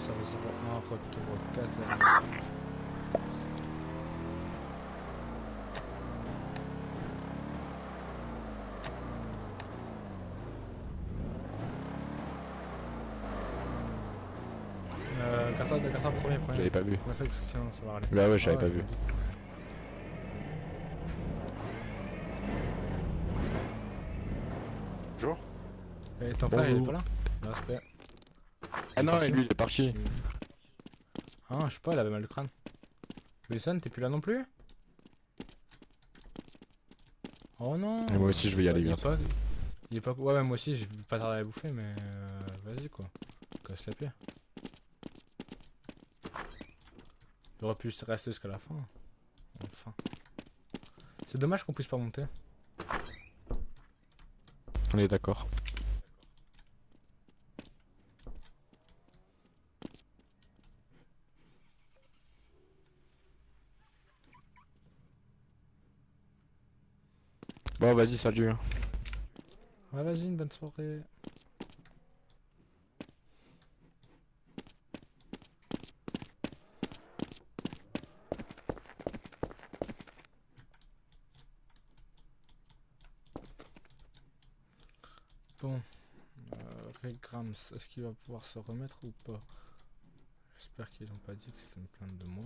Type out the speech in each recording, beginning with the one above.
sur 01, retour au caserne. Garde-toi premier. J'avais pas vu. Premier truc, parce que sinon ça va râler. Bah ouais, j'avais pas je vu. me doute. Bonjour. Et ton frère il est Bonjour. pas là? Non, respect. Ah non, parti. lui il est parti. Ah, je sais pas, il avait mal le crâne. Wilson, t'es plus là non plus? Oh non! Et moi aussi je vais y aller Il est bientôt. pas... Il est pas... Ouais, moi aussi, j'ai pas tardé à la bouffer, mais... Vas-y, quoi. Casse la pied. Il aurait pu rester jusqu'à la fin. Enfin. C'est dommage qu'on puisse pas monter. On est d'accord. Bon vas-y, salut. Ouais, vas-y, une bonne soirée. Bon. Rick Grams, est-ce qu'il va pouvoir se remettre ou pas? J'espère qu'ils ont pas dit que c'était une plainte de moi.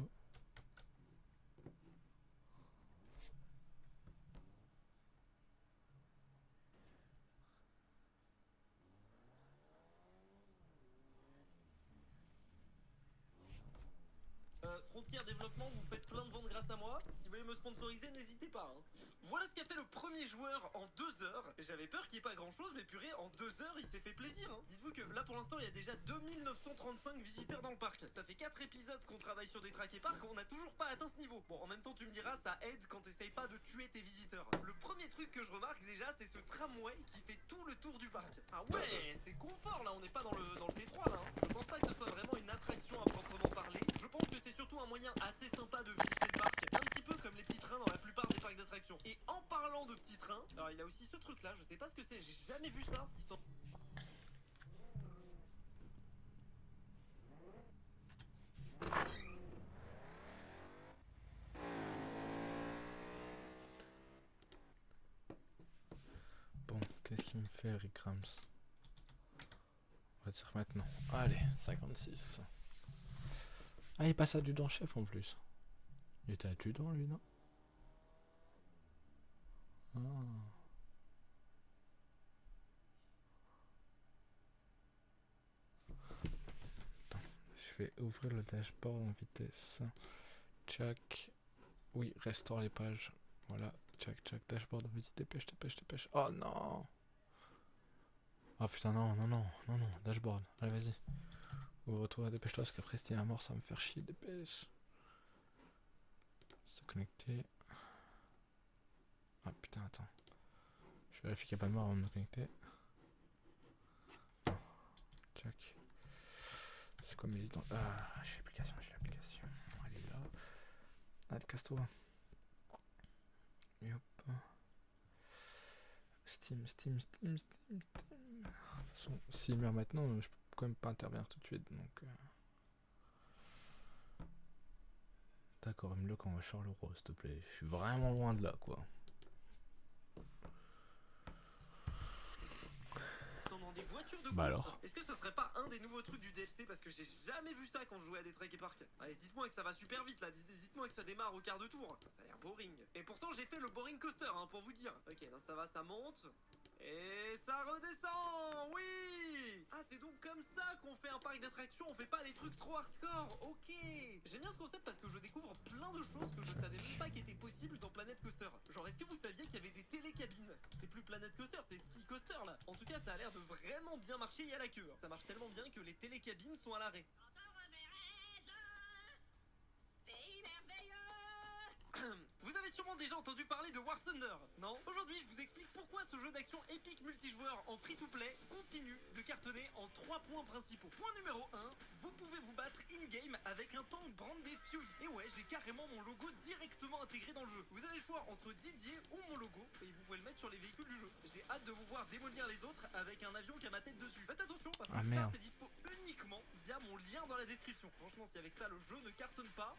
Frontière Développement, vous faites plein de ventes grâce à moi. Si vous voulez me sponsoriser, n'hésitez pas. Hein. Voilà ce qu'a fait le premier joueur en 2 heures. J'avais peur qu'il n'y ait pas grand chose, mais purée, en 2 heures, il s'est fait plaisir. Hein. Dites-vous que là, pour l'instant, il y a déjà 2935 visiteurs dans le parc. Ça fait 4 épisodes qu'on travaille sur des tracks et parcs, on n'a toujours pas atteint ce niveau. Bon, en même temps, tu me diras, ça aide quand t'essayes pas de tuer tes visiteurs. Le premier truc que je remarque déjà, c'est ce tramway qui fait tout le tour du parc. Ah ouais, c'est confort là, on n'est pas dans le T3 là. Hein. Je pense pas que ce soit vraiment une attraction à proprement parler. Je pense que c'est surtout un moyen assez sympa de visiter le parc, un petit peu comme les petits trains dans la plupart des parcs d'attractions. Et en parlant de petits trains, alors il a aussi ce truc là, je sais pas ce que c'est, j'ai jamais vu ça. Ils sont... Bon, qu'est-ce qu'il me fait, Rick Grams? On va dire maintenant. Allez, 56. Ah, il passe adjudant-chef en plus. Il était adjudant, lui, non? Ah. Attends, je vais ouvrir le dashboard en vitesse. Tchac. Oui, restaure les pages. Voilà, tchac, tchac, dashboard en vitesse. Dépêche. Oh non! Oh putain, non, dashboard. Allez, vas-y. Ouvre-toi, dépêche-toi, parce qu'après, si t'es à mort, ça va me faire chier, dépêche. Se connecter. Ah putain, attends. Je vérifie qu'il n'y a pas de mort avant de me connecter. Check. C'est quoi mes idents? Ah, j'ai l'application. Elle est là. Allez, casse-toi. Et hop. Steam. De toute façon, s'il meurt maintenant, je peux quand même pas intervenir tout de suite, donc... D'accord, il me le quand on va Charleroi, s'il te plaît. Je suis vraiment loin de là, quoi. dans des voitures de Bah course. alors. Est-ce que ce serait pas un des nouveaux trucs du DLC? Parce que j'ai jamais vu ça quand je jouais à des trek et parcs. Allez, dites-moi que ça va super vite là, dites-moi que ça démarre au quart de tour. Ça a l'air boring. Et pourtant j'ai fait le boring coaster hein, pour vous dire. Ok, non, ça va, ça monte. Et ça redescend. Oui. Ah, c'est donc comme ça qu'on fait un parc d'attractions. On fait pas les trucs trop hardcore. Ok. J'aime bien ce concept parce que je découvre plein de choses que je savais même pas qu'étaient possibles dans Planet Coaster. Genre, est-ce que vous saviez qu'il y avait des télécabines? C'est plus Planet Coaster, c'est Ski Coaster là. En tout cas, ça a l'air de vraiment bien marcher, il y a la queue. Ça marche tellement bien que les télécabines sont à l'arrêt. Vous avez sûrement déjà entendu parler de War Thunder, non? Aujourd'hui, je vous explique pourquoi ce jeu d'action épique multijoueur en free-to-play continue de cartonner en 3 points principaux. Point numéro 1, vous pouvez vous battre in-game avec un tank brandé Fuse. Et ouais, j'ai carrément mon logo directement intégré dans le jeu. Vous avez le choix entre Didier ou mon logo, et vous pouvez le mettre sur les véhicules du jeu. J'ai hâte de vous voir démolir les autres avec un avion qui a ma tête dessus. Faites attention, parce que ça, c'est dispo uniquement via mon lien dans la la description. Franchement, si avec ça le jeu ne cartonne pas.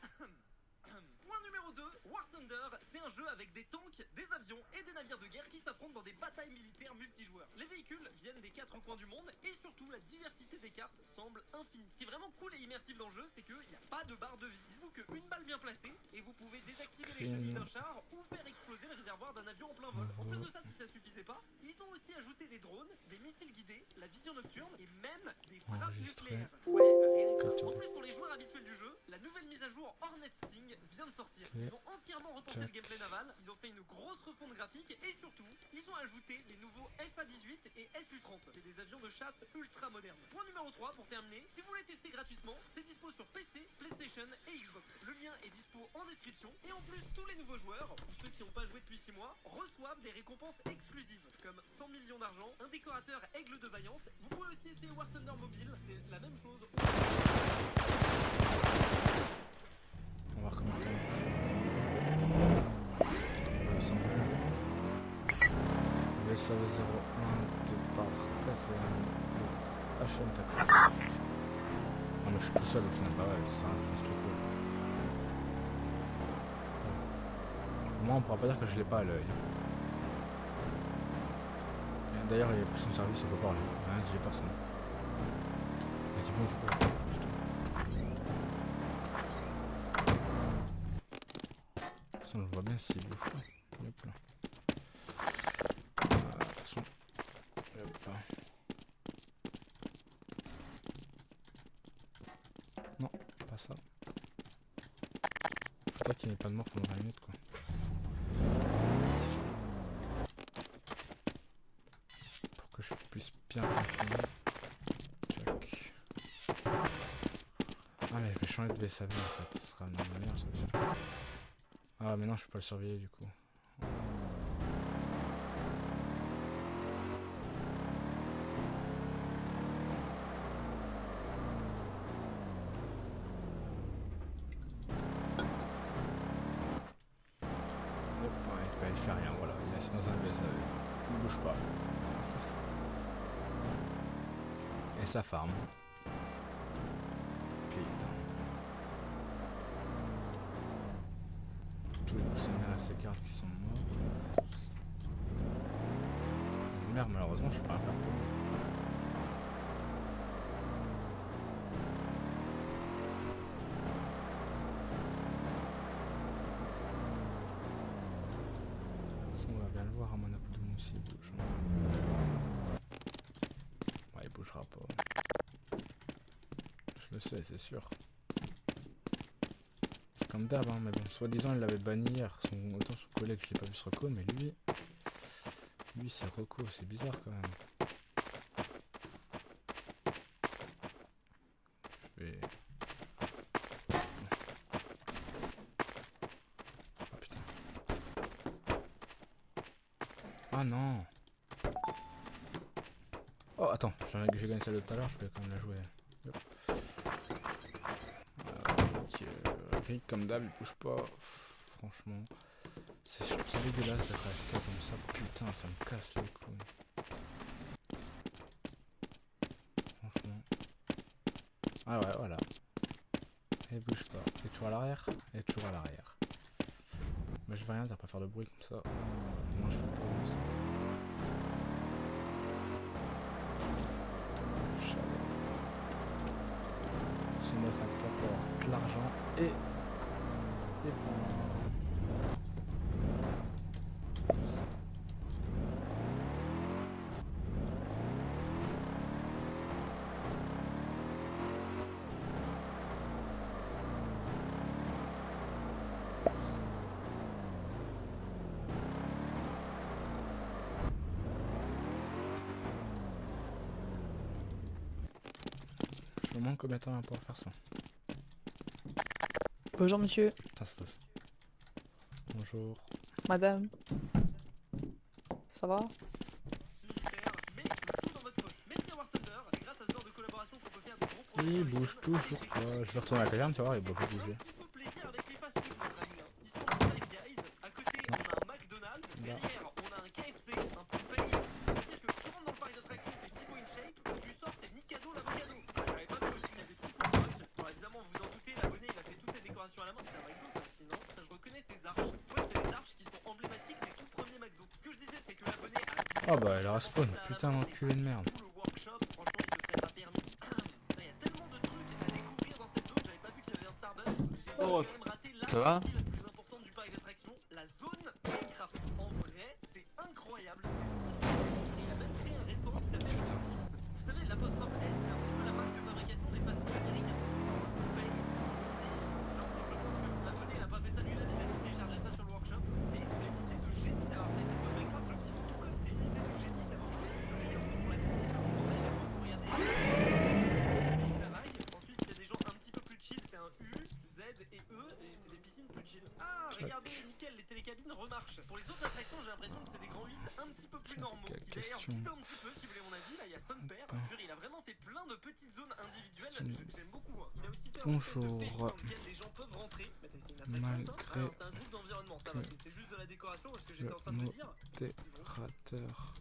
Point numéro 2, War Thunder, c'est un jeu avec des tanks, des avions et des navires de guerre qui s'affrontent dans des batailles militaires multijoueurs. Les véhicules viennent des 4 coins du monde et surtout la diversité des cartes semble infinie. Ce qui est vraiment cool et immersif dans le jeu, c'est qu'il n'y a pas de barre de vie. Dites-vous qu'une balle bien placée et vous pouvez désactiver les chenilles d'un char ou faire exploser le réservoir d'un avion en plein vol. En plus de ça, si ça suffisait pas, ils ont aussi ajouté des drones, des missiles guidés, la vision nocturne et même des frappes nucléaires. Ouais, rien que ça. En plus, pour les joueurs habituels du jeu, la nouvelle mise à jour Hornet Sting vient de sortir. Ils ont entièrement repensé le gameplay naval, ils ont fait une grosse refonte graphique et surtout, ils ont ajouté les nouveaux FA-18 et SU-30. C'est des avions de chasse ultra modernes. Point numéro 3 pour terminer, si vous voulez tester gratuitement, c'est dispo sur PC, PlayStation et Xbox. Le lien est dispo en description et en plus, tous les nouveaux joueurs, ou ceux qui n'ont pas joué depuis 6 mois, reçoivent des récompenses exclusives comme 100 millions d'argent, un décorateur aigle de vaillance. Vous pouvez aussi essayer War Thunder Mobile, c'est la même chose. On va voir comment ça marche. Le SAV 01 départ cassé. HM d'accord. Ah mais je suis tout seul au final, bah ouais, c'est ça, je pense que cool. Moi on pourra pas dire que je l'ai pas à l'œil. D'ailleurs il est pris son service, il peut parler. Rien dit personne. Il dit bonjour. On le voit bien s'il bouge pas. Hop là. De toute façon. Hop là. Non, pas ça. Faudrait qu'il n'y ait pas de mort pendant 20 minutes quoi. Pour que je puisse bien confiner. Tac. Ah mais je vais changer de VSAV en fait. Ce sera la meilleure solution. Ah mais non je peux pas le surveiller du coup. Hop, ouais, il fait rien, voilà, il est assis dans un VSAV. Il bouge pas. Et ça farm. Putain. Tous les coups, à ces cartes qui sont morts. Merde, malheureusement, je peux pas faire pour. Ça, on va bien le voir à Monaco de Moussi, il bouge. Ouais, il bougera pas. Je le sais, c'est sûr. Comme d'hab, hein, mais bon, soi-disant il l'avait banni hier. Autant son collègue, je l'ai pas vu se reco, mais lui c'est reco, c'est bizarre quand même. Je vais. Ah putain. Ah non. Oh attends, j'ai gagné celle de tout à l'heure, je vais quand même la jouer. Yep. Comme d'hab, il bouge pas. Franchement, c'est dégueulasse d'être AFK comme ça. Putain, ça me casse les couilles. Franchement. Ah ouais, voilà. Et bouge pas. Et toujours à l'arrière. Et toujours à l'arrière. Mais je vais rien dire, pas faire de bruit comme ça. Moi je fais pas comme ça. Se mettre à 4 pour avoir de l'argent et des points. Je me demande combien de temps on va pouvoir faire ça. Bonjour monsieur. Bonjour. Madame. Ça va? Militaire, mais le tout dans votre poche. Merci à War Thunder, c'est grâce à ce genre de collaboration qu'on peut faire des gros projets. Il bouge toujours pas. Je vais retourner à la caverne, tu vas voir, il va pas bouger. Un petit peu plaisir avec les fast food, notre ami. Ils sont dans Five Guys. À côté, on a un McDonald's. Derrière, on a un KFC, un Popeyes. C'est-à-dire que tu rentres dans le parc d'attractions, t'es Thibaut InShape, ou tu sors, t'es Mikado l'avocado. J'avais pas vu aussi, il y a des petits food trucks. Oh bah elle respawn, putain d'enculé de merde. Tout le workshop, franchement, il se serait pas permis. Il y a tellement de trucs à découvrir dans cette zone, j'avais pas vu qu'il y avait un Starbucks. J'ai quand même raté la Ça va partie la plus importante du parc d'attractions, la zone Minecraft. En vrai, c'est incroyable, c'est beaucoup trop bien. Et il a même créé un restaurant qui s'appelle Steve's. Vous savez, l'apostrophe S, c'est un petit peu la marque de fabrication des fast-food américains. Pace, Wendy's. Non, je pense que l'abonné n'a pas fait ça lui-même, il a téléchargé ça sur le workshop. Et c'est une idée de génie d'avoir fait cette zone Minecraft, je kiffe tout comme c'est une idée de génie d'avoir choisi ce layout pour la piscine. En vrai, j'aime beaucoup regarder. C'est une piscine à vagues. Ensuite, il y a des gens un petit peu plus chill, c'est un U, Z et E, et c'est des piscines plus chill. Ah, regardez, nickel, les télécabines remarchent. Pour les autres attractions, j'ai l'impression que c'est des grands 8 un petit peu plus normaux, Quelle qui d'ailleurs question. bident un petit peu, si vous voulez mon avis. Là, il y a son père. Pur, il a vraiment fait plein de petites zones individuelles. J'aime beaucoup. Hein. Il a aussi fait un espèce de Bonjour. pays dans lequel les gens peuvent rentrer. Mais c'est une attraction, ça. Malgré Ah non, c'est un groupe d'environnement, ça va. C'est juste de la décoration parce que j'étais en train de me dire. modérateur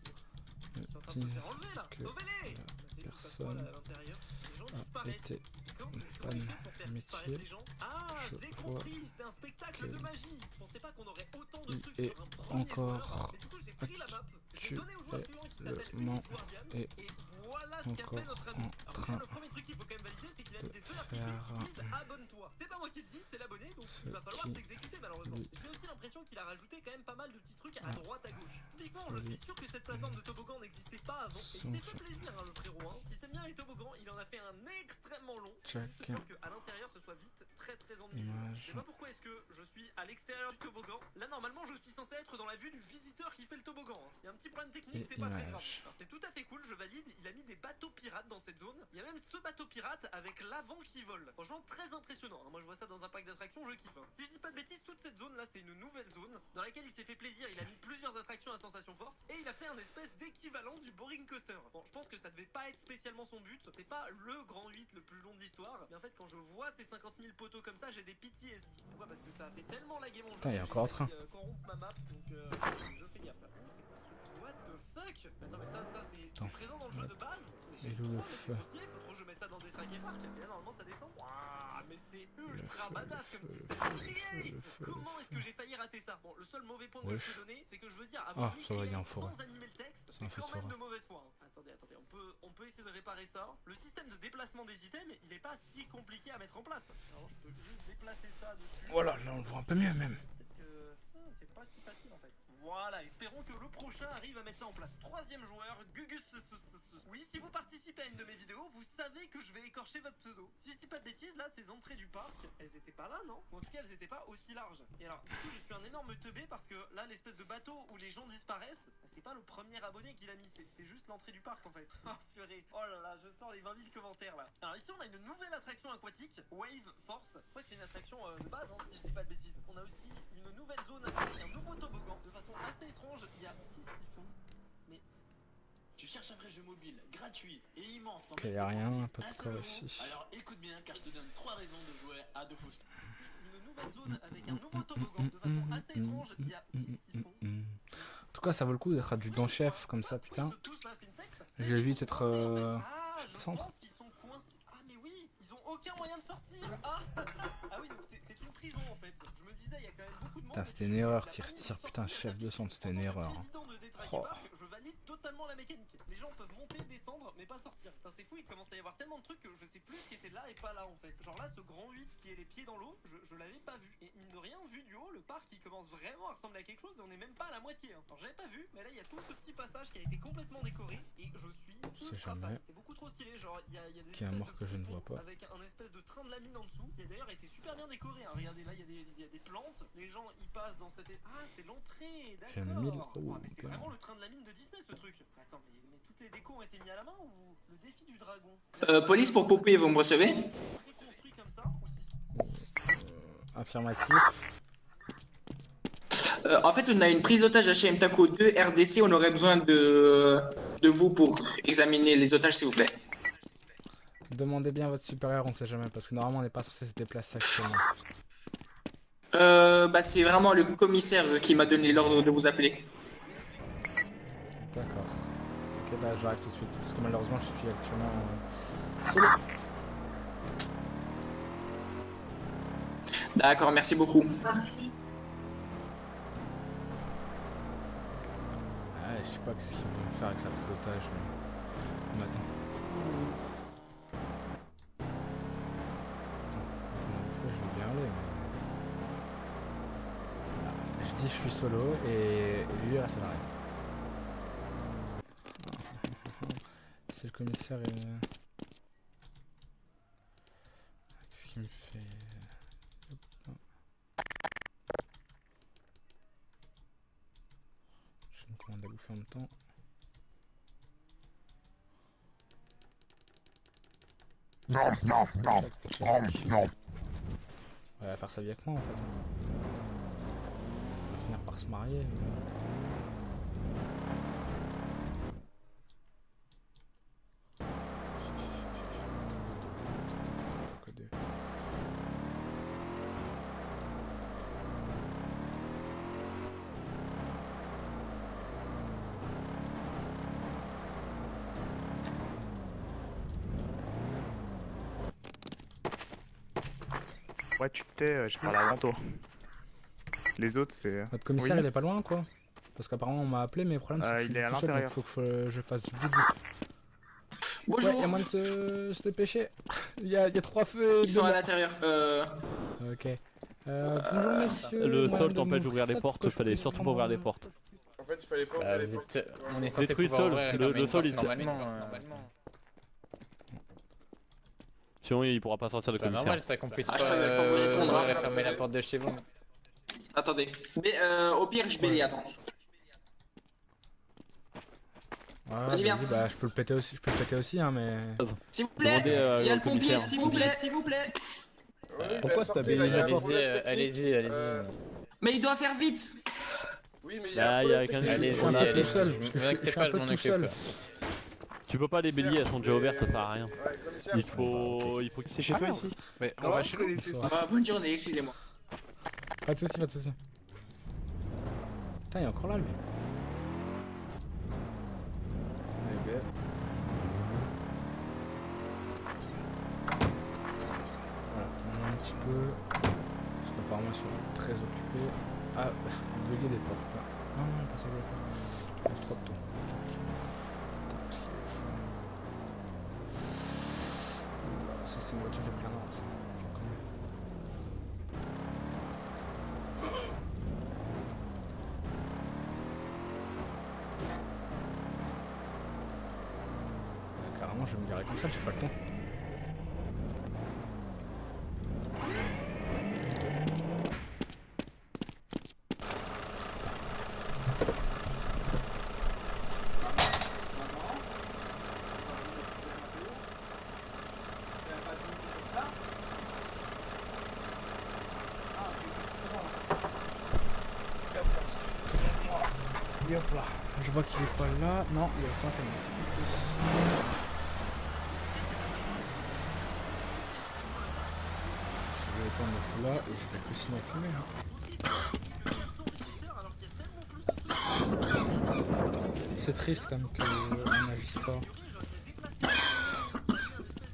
Ils sont en train de se faire enlever là. que Sauvez-les. la Ça se passe quoi, là, personne à l'intérieur. Les gens a disparaissent. été Comment ban ils font pour faire disparaître métier. les gens? Ah, Je j'ai vois compris, c'est un spectacle de que magie. Je pensais pas qu'on aurait autant de il trucs est sur un premier encore joueur. Mais du coup, j'ai pris la map, j'ai donné au joueur suivant qui s'appelle actuellement Ulysse Guardian. et Et voilà ce qu'a fait notre ami. en Alors déjà, train le premier truc qu'il faut quand même valider, c'est qu'il a mis de des feux d'artifice qui disent abonne-toi. C'est pas moi qui le dis, c'est l'abonné, donc il va falloir qui s'exécuter malheureusement. lui J'ai aussi l'impression qu'il a rajouté quand même pas mal de petits trucs à Ah. droite à gauche. Typiquement, je suis sûr que cette plateforme de toboggan n'existait pas avant. Et il s'est fait plaisir, hein, le frérot. Hein. Si t'aimes bien les toboggans, il en a fait un extrêmement long. Check. Juste peur qu'à l'intérieur ce soit vite très ennuyeux. Image. Je sais pas pourquoi est-ce que je suis à l'extérieur du toboggan. Là normalement je suis censé être dans la vue du visiteur qui fait le toboggan. Hein. Il y a un petit problème technique, Et c'est pas très image. grave. Alors c'est tout à fait cool, je valide. Il a mis des bateaux pirates dans cette zone. Il y a même ce bateau pirate avec l'avant qui vole. Franchement très impressionnant. Hein. Moi je vois ça dans un parc d'attractions, je kiffe. Hein. Si je dis pas de bêtises, toute cette zone là c'est une nouvelle zone dans laquelle il s'est fait plaisir. Il a mis plusieurs attractions à sensations fortes et il a fait un espèce d'équivalent du Boring Coaster. Bon, je pense que ça devait pas être spécialement son but. C'est pas le grand 8 le plus long de l'histoire. Mais en fait, quand je vois ces 50 000 poteaux comme ça, j'ai des PTSD. Pourquoi? Parce que ça a fait tellement laguer mon jeu. Putain, il y a que encore un j'ai train. failli, corrompre ma map. Donc je fais gaffe là. C'est quoi ce truc? What the fuck? Attends, mais ça c'est présent dans le jeu de base. Mais Et j'aime le trop, mais feu. c'est possible. Faut trop que je mette ça dans des track et park. Et là, normalement, ça descend. Waouh, mais c'est ultra feu, badass le comme feu, système. le Create. feu, Comment est-ce que j'ai failli rater ça? Bon, le seul mauvais point que Wesh. je peux donner, c'est que je veux dire, avoir Ah, mis ça va, il y a un Create forum. sans animer le texte, C'est un c'est quand feu de même de forum. mauvaise foi. Hein. Attendez, on peut essayer de réparer ça. Le système de déplacement des items, il est pas si compliqué à mettre en place. Alors, je peux juste déplacer ça dessus. Voilà, là on le voit un peu mieux même. Peut-être que c'est pas si facile en fait. Voilà, espérons que le prochain arrive à mettre ça en place. Troisième joueur, Gugus. Oui, si vous participez à une de mes vidéos, vous savez que je vais écorcher votre pseudo. Si je dis pas de bêtises, là, ces entrées du parc, elles étaient pas là, non? Ou en tout cas, elles étaient pas aussi larges. Et alors, du coup, je suis un énorme teubé parce que là, l'espèce de bateau où les gens disparaissent, c'est pas le premier abonné qui l'a mis, c'est juste l'entrée du parc en fait. Oh purée, oh là là, je sors les 20 000 commentaires là. Alors ici, on a une nouvelle attraction aquatique, Wave Force. Je crois que c'est une attraction de base, hein, si je dis pas de bêtises. On a aussi une nouvelle zone avec un nouveau toboggan de façon assez étrange. Il y a. Qu'est-ce qu'ils font? Mais. Tu cherches un vrai jeu mobile, gratuit et immense sans Ok, même y a rien, dépenser pas de un ça seul aussi. euro. Alors écoute bien car je te donne 3 raisons de jouer à Dofus. Une nouvelle zone avec un nouveau toboggan de façon assez étrange. Il y a. Qu'est-ce qu'ils font? En tout cas, ça vaut le coup d'être adjudant-chef comme ça, putain. Je vais vite être Je centre. pense qu'ils sont coincés. Ah mais oui, ils ont aucun moyen de sortir. Ah, ah oui, donc c'est une prison en fait. Je me disais, il y a quand même beaucoup de monde. Putain, c'était une erreur qui retire, putain, chef de centre, c'était une erreur. Oh. Je valide totalement la mécanique. Les gens peuvent monter, descendre, mais pas sortir. Putain, c'est fou, il commence à y avoir tellement de trucs que je sais plus ce qui était là et pas là en fait. Genre là, ce grand 8 qui est les pieds dans l'eau, je l'avais pas vu. Et mine de rien, vu du haut, le parc il commence vraiment à ressembler à quelque chose et on est même pas à la moitié. Hein. Alors j'avais pas vu, mais là il y a tout ce petit passage qui a été complètement décoré et je suis ultra fan. C'est beaucoup trop stylé. Genre il y a des Qui est un mort que je ne vois pas. avec un espèce de train de la mine en dessous qui a d'ailleurs été super bien décoré. Hein. Regardez là, il y a des plantes. Les gens ils passent dans cette. Ah, c'est l'entrée, J'en ai mis le- d'accord. oh, Ah, mais c'est bien. vraiment le train de la mine de Disney ce truc. Attends, mais toutes les décos ont été mis à la main ou le défi du dragon? Police pour Poupée, vous me recevez? C'est construit comme ça ou si... Affirmatif. En fait, on a une prise d'otage HM Taco 2 RDC, on aurait besoin de vous pour examiner les otages, s'il vous plaît. Demandez bien à votre supérieur, on sait jamais, parce que normalement on n'est pas censé se déplacer actuellement. Bah, c'est vraiment le commissaire qui m'a donné l'ordre de vous appeler. D'accord. Ok, bah j'arrive tout de suite, parce que malheureusement je suis actuellement solo. D'accord, merci beaucoup. Aïe. je sais pas ce qu'ils vont faire avec sa prise d'otage, mais on attend. Je vais bien aller, mais... Voilà. Je dis je suis solo et lui il reste à l'arrêt. C'est le commissaire et... Qu'est-ce qu'il me fait? Hop, non. Je me commande à bouffer en même temps. Non. Elle va faire sa vie avec moi en fait. On va finir par se marier. Ouais, tu te tais, je parle avant toi. Les autres, c'est. Notre commissaire Oui. il est pas loin quoi? Parce qu'apparemment on m'a appelé mais le problème c'est que il est à tout seul, donc l'intérieur. faut que je fasse vite. Bonjour. Ouais, y'a moyen de se dépêcher. y a 3 feux. Ils sont à l'intérieur. Ok. Bonjour messieurs. Le moyen sol de t'empêche mon d'ouvrir les frère, portes, que je fallait puisse surtout pas prendre ouvrir un- les portes. En fait, il fallait pas Bah, ouvrir les vous portes. êtes... On est censé Détruis le pouvoir sol, ouvrir le fermer une sol, porte il- normalement. Sinon il pourra pas sortir de C'est pas commissaire. normal ça qu'on puisse Ah, pas je pensais pas vous répondre, ouvrir hein. et fermer la porte de chez vous. Attendez. Mais au pire, je bélis, attends. Ouais, Vas-y, viens. bah je peux le péter aussi, hein, mais... S'il vous plaît, Demandez, il y a au le pompier, commissaire. s'il vous plaît, s'il vous plaît. Pourquoi t'as béni la porte? Allez-y. Mais il doit faire vite. Oui, mais il y Là, a il y a un quelqu'un- problème Allez-y, Je suis un peu tout allez-y. seul. Ne vous Je suis inquiétez un pas, je peu m'en tout occupe. seul. Tu peux pas les béliers, elles sont déjà ouvertes, ça sert à rien. Ouais, commissaire, Il faut qu'ils C'est chez toi ici. Mais on Comment va vous chez nous. connaissez ça? Bonne journée, excusez-moi. Pas de soucis, pas de soucis. Putain, il est encore là lui. Eh ben. Voilà, on a un petit peu. Parce qu'apparemment ils sont très occupés à bugger des portes. Non, non, pas ça que je vais faire. Il y a trop de temps. Attends, qu'est-ce qu'il va faire? Oula, ça c'est une voiture qui a pris un arbre, ça. J'en connais. Carrément, je vais me garer comme ça, j'ai pas le temps. Et hop là, je vois qu'il est pas là. Non, il reste un camion. Je vais éteindre le feu là et je vais continuer à fumer. C'est triste quand même qu'on n'agisse pas.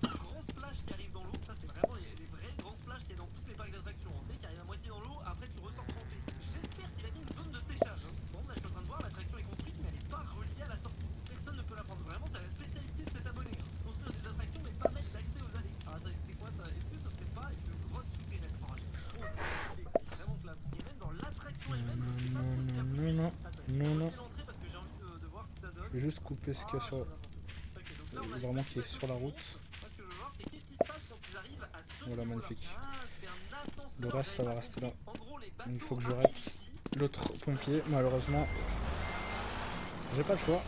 Grand splash qui arrive dans l'eau, ça c'est vraiment des vrais grands splash qui est dans tous les parcs d'attractions, tu sais, qui arrive à moitié dans l'eau, après tu ressors trempé. J'espère qu'il a mis une zone de séchage. Bon, là je suis en train de voir, l'attraction est construite, mais elle n'est pas reliée à la sortie. Personne ne peut la prendre. Vraiment, c'est la spécialité de cet abonné. Construire des attractions, mais pas mettre d'accès aux allées. Alors attendez, c'est quoi ça? Est-ce que ce serait pas une grotte souterraine? Oh, c'est vraiment classe. Et même dans l'attraction elle-même, je sais pas trop ce qu'il y a plus. Non, non, non. L'entrée parce que j'ai envie de voir ce que ça donne. Je vais juste couper ce qu'il y a sur... Ok, donc là, on a Vraiment qui est sur la route. Moi, ce que je veux voir, c'est qu'est-ce qui se passe quand ils arrivent à ce Voilà, niveau-là. magnifique. Ah, c'est un ascenseur. Le reste, ça va rester là. En gros, les bateaux Il faut que je arrivent règle ici. l'autre pompier. Malheureusement, j'ai pas le choix.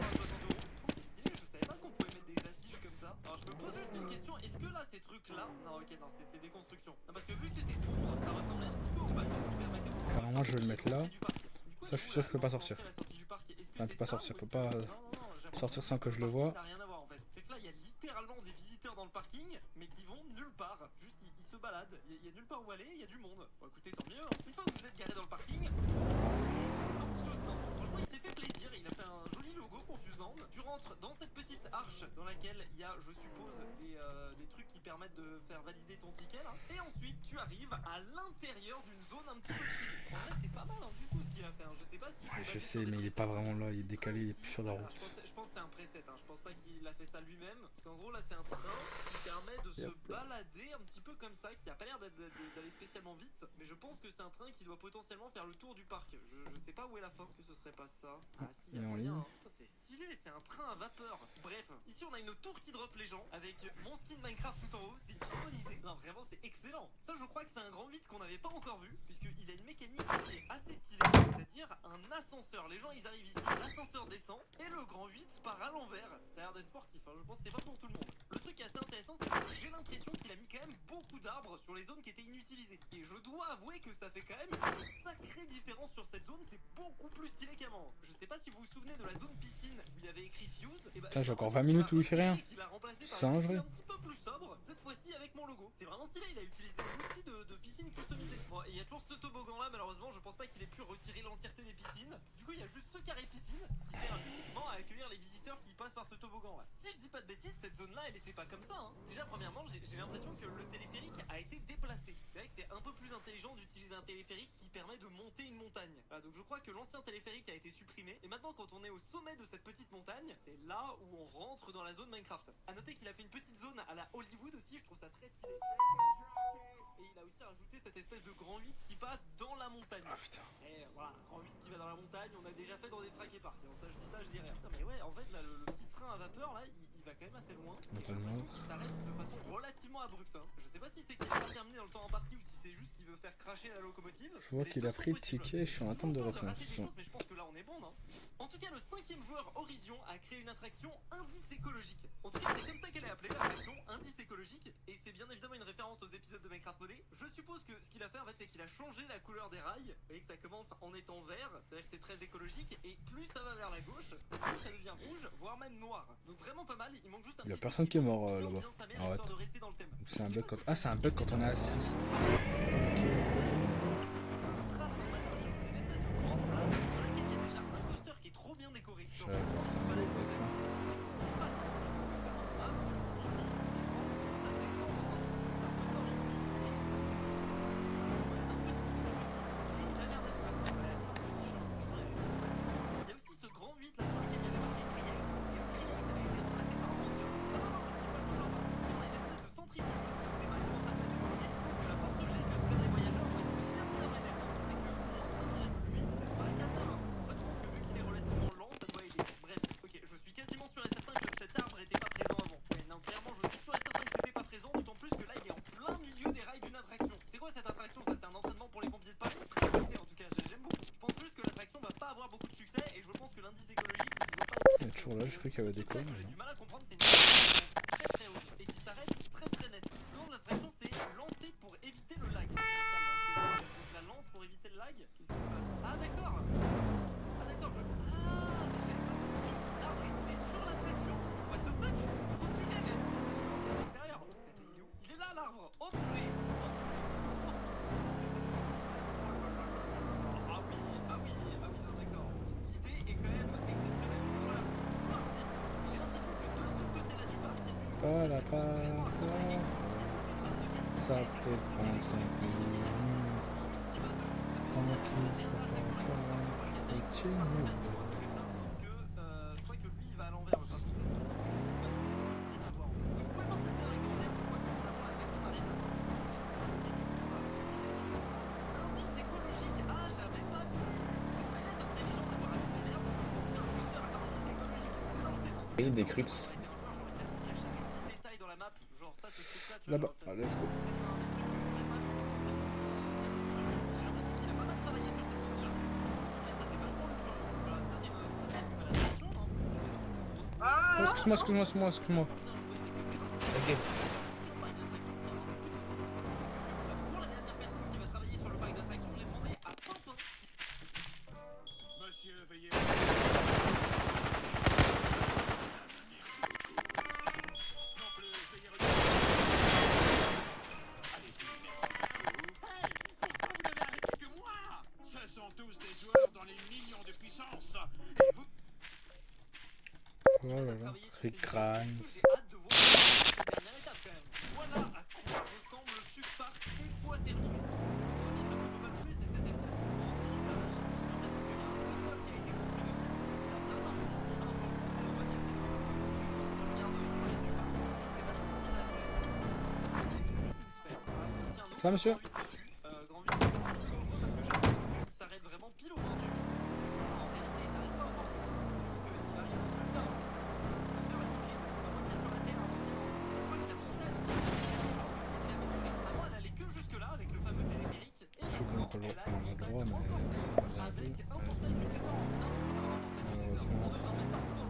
Je savais pas qu'on pouvait mettre des affiches comme ça. Alors je me pose juste une question, est-ce que là ces trucs là... Non ok non c'est des constructions. Non, parce que vu que c'était sombre, ça ressemblait un petit peu au bateau qui permettait aux gens Carrément, je vais le mettre là. du parc. Du coup, Ça, je suis sûr qu'il peut pas sortir. la sortie du parc, est-ce que Enfin, il c'est peut pas ça sortir, ou peut est-ce pas que- Non, j'ai l'impression sortir que sans que je le le vois. parking n'a rien à voir en fait. C'est que là il y a littéralement des visiteurs dans le parking, mais qui vont nulle part. Juste ils se baladent, il y a nulle part où aller, il y a du monde. Bon écoutez tant mieux. Une fois que vous êtes garé dans le parking, vous rentrez dans Fuseland. Franchement, il s'est fait plaisir, il a fait un joli logo pour Fuseland. Tu rentres dans cette petite arche dans laquelle il y a, je suppose, des trucs qui permettent de faire valider ton ticket là. Et ensuite, tu arrives à l'intérieur d'une zone un petit peu chill. En vrai, c'est pas mal hein, du coup ce qu'il a fait. Hein. Je sais pas si Ouais, je sais, mais il est pas vraiment là, il est décalé, il est plus sur la route. Je pense que c'est un preset, hein. Je pense pas qu'il a fait ça lui-même. En gros, là, c'est un train qui permet de se balader un petit peu comme ça, qui a pas l'air d'aller spécialement vite, mais je pense que c'est un train qui doit potentiellement faire le tour du parc. Je sais pas où est la fin, que ce serait pas ça. Ah si, il y a moyen. Hein. Putain, c'est stylé, c'est un train à vapeur. Bref, ici on a une tour qui drop les gens avec mon skin Minecraft tout en haut. C'est une trop bonne idée. Non, vraiment, c'est excellent. Ça, je crois que c'est un grand vide qu'on n'avait pas encore vu, puisqu'il a une mécanique qui est assez stylée, c'est-à-dire un ascenseur. Les gens, ils arrivent ici, l'ascenseur descend et le grand 8 part à l'envers. Ça a l'air d'être sportif, hein. Je pense que c'est pas pour tout le monde. Le truc qui est assez intéressant, c'est que j'ai l'impression qu'il a mis quand même beaucoup d'arbres sur les zones qui étaient inutilisées. Et je dois avouer que ça fait quand même une sacrée différence sur cette zone, c'est beaucoup plus stylé qu'avant. Je sais pas si vous vous souvenez de la zone piscine où il y avait écrit Fuse. Et bah, putain, j'ai encore 20 minutes où il fait rien. C'est un jeu un petit peu plus sobre, cette fois-ci avec mon logo. C'est vraiment stylé, il a utilisé l'outil de piscine customisé. Bon, et il y a toujours ce toboggan là, malheureusement, je pense pas qu'il ait pu retirer l'entièreté des piscines. Du coup, il y a juste ce carré piscine qui sert uniquement à accueillir les visiteurs qui passent par ce toboggan là. Si je dis pas de bêtises, cette zone là elle était pas comme ça hein. Déjà premièrement j'ai l'impression que le téléphérique a été déplacé. C'est vrai que c'est un peu plus intelligent d'utiliser un téléphérique qui permet de monter une montagne. Voilà, donc je crois que l'ancien téléphérique a été supprimé. Et maintenant quand on est au sommet de cette petite montagne, c'est là où on rentre dans la zone Minecraft. A noter qu'il a fait une petite zone à la Hollywood aussi, je trouve ça très stylé. Et il a aussi rajouté cette espèce de grand 8 qui passe dans la montagne. Ah putain. Et voilà, grand 8 qui va dans la montagne, on a déjà fait dans des track et parcs. Ça je dis ça, je dis rien. Putain, mais ouais, en fait là le petit train à vapeur là, il va quand même assez loin. Et j'ai l'impression qu'il s'arrête de façon relativement abrupte. Hein. Je sais pas si c'est qu'il a pas terminé dans le temps en partie ou si c'est juste qu'il veut faire cracher la locomotive. Je vois qu'il a pris le ticket, je suis en attente de réponse. Mais je pense que là on est bon, non? En tout cas, le 5e joueur Horizon a créé une attraction indice écologique. En tout cas, c'est comme ça qu'elle est appelée, l'attraction indice écologique. Et c'est bien évidemment une référence aux épisodes de Minecraft modé. Je suppose que ce qu'il a fait en fait, c'est qu'il a changé la couleur des rails. Vous voyez que ça commence en étant vert, c'est-à-dire que c'est très écologique. Et plus ça va vers la gauche, plus ça devient rouge, voire même noir. Donc vraiment pas mal. Il manque juste un petit. Il y a personne qui est mort là-bas. Arrête. C'est un bug quand. Ah, c'est un bug quand on est assis. Ok. Je vais forcer un peu avec ça. Il y a aussi ce grand 8 là sur lequel il y avait marqué Create. Et le Create a été remplacé par Hunter. Si on a une espèce de centrifuge, je sais pas comment ça peut être évolué. Parce que la force G que se perdent les voyageurs doit être bien vénère. Avec moins 5,8, c'est pas cata. En fait, je pense que vu qu'il est relativement lent, ça doit aider. Bref, ok, je suis quasiment sûr et certain que cet arbre était pas présent avant. Ouais, non, clairement, je suis sûr et certain que c'était pas présent, d'autant plus que là, il est en plein milieu des rails d'une attraction. C'est quoi cette attraction? Ça, c'est un entraînement pour les pompiers de Paris. Très qualité en tout cas, j'aime beaucoup. Je pense juste que l'attraction va pas avoir beaucoup de succès et je pense que l'indice écologique il doit pas être Il est toujours là, je crois qu'il y avait des codes. j'ai du mal à comprendre, c'est une attraction très très haute et qui s'arrête très très net. Le nom de l'attraction c'est lancer pour éviter le lag. Donc la lance pour éviter le lag. Qu'est-ce qui se passe? Ah d'accord. Ah d'accord, ah mais j'avais pas compris. L'arbre il est sur l'attraction. What the fuck? Oh purée, mais c'est extérieur. Il est où? Il est là l'arbre. Oh purée. Ah oui, non d'accord. L'idée est quand même exceptionnelle. Voilà. Joueur 6. J'ai l'impression que de ce côté-là du parc, il y a une Pas la pata. Ça fait 25 minutes. Tant qu'il sera pas continue. Je crois que lui il va à l'envers le parc. Rien à voir. Vous pouvez m'insulter dans les commentaires, je crois que finalement la question m'arrive. Indice écologique. Ah, j'avais pas vu. C'est très intelligent d'avoir un binaire pour offrir le coaster à indice écologique. C'est dans le thème. Et des crux. Là-bas, ah, let's go. Oh, excuse-moi. Ok. Pour la dernière personne qui va travailler sur le parc d'attractions, j'ai demandé à Pimpin. Monsieur, veuillez. Merci beaucoup. Non plus, veuillez allez-y, merci beaucoup. Hey, pourquoi vous n'avez arrêté que moi? Ce sont tous des joueurs dans les millions de continuer Oh là à là, travailler sur c'est ces crâne. vidéos, j'ai hâte de voir cette dernière étape quand même. Voilà à quoi ressemble le Subspark une fois terminé. Le premier truc qu'on peut pas louper, c'est cette espèce de grand visage. J'ai l'impression qu'il y a un poster qui a été construit dessus. Ça donne un petit style, hein. Franchement, c'est on va dire c'est bon. Je regarde les yeux par contre, c'est pas tout ce qu'il a fait. C'est juste une sphère. Voilà. Donc, si un autre Ça, monsieur? grand vide dessus, grand vide, c'est un petit peu dangereux parce que j'ai l'impression qu'il s'arrête vraiment pile au bord du vide. En réalité, il s'arrête pas au bord du vide. Juste qu'il arrive un truc là en fait. Le poster est hybride. À moins qu'il soit sur la terre, à moins qu'il je crois que la montagne qui est à moi, elle allait que jusque là avec le fameux téléphérique. Et Je sais qu'on n'a pas le droit, enfin, on a le droit, mais c'est avec un portail du trésor en putain, un portail du trésor malheureusement. on devrait en mettre partout.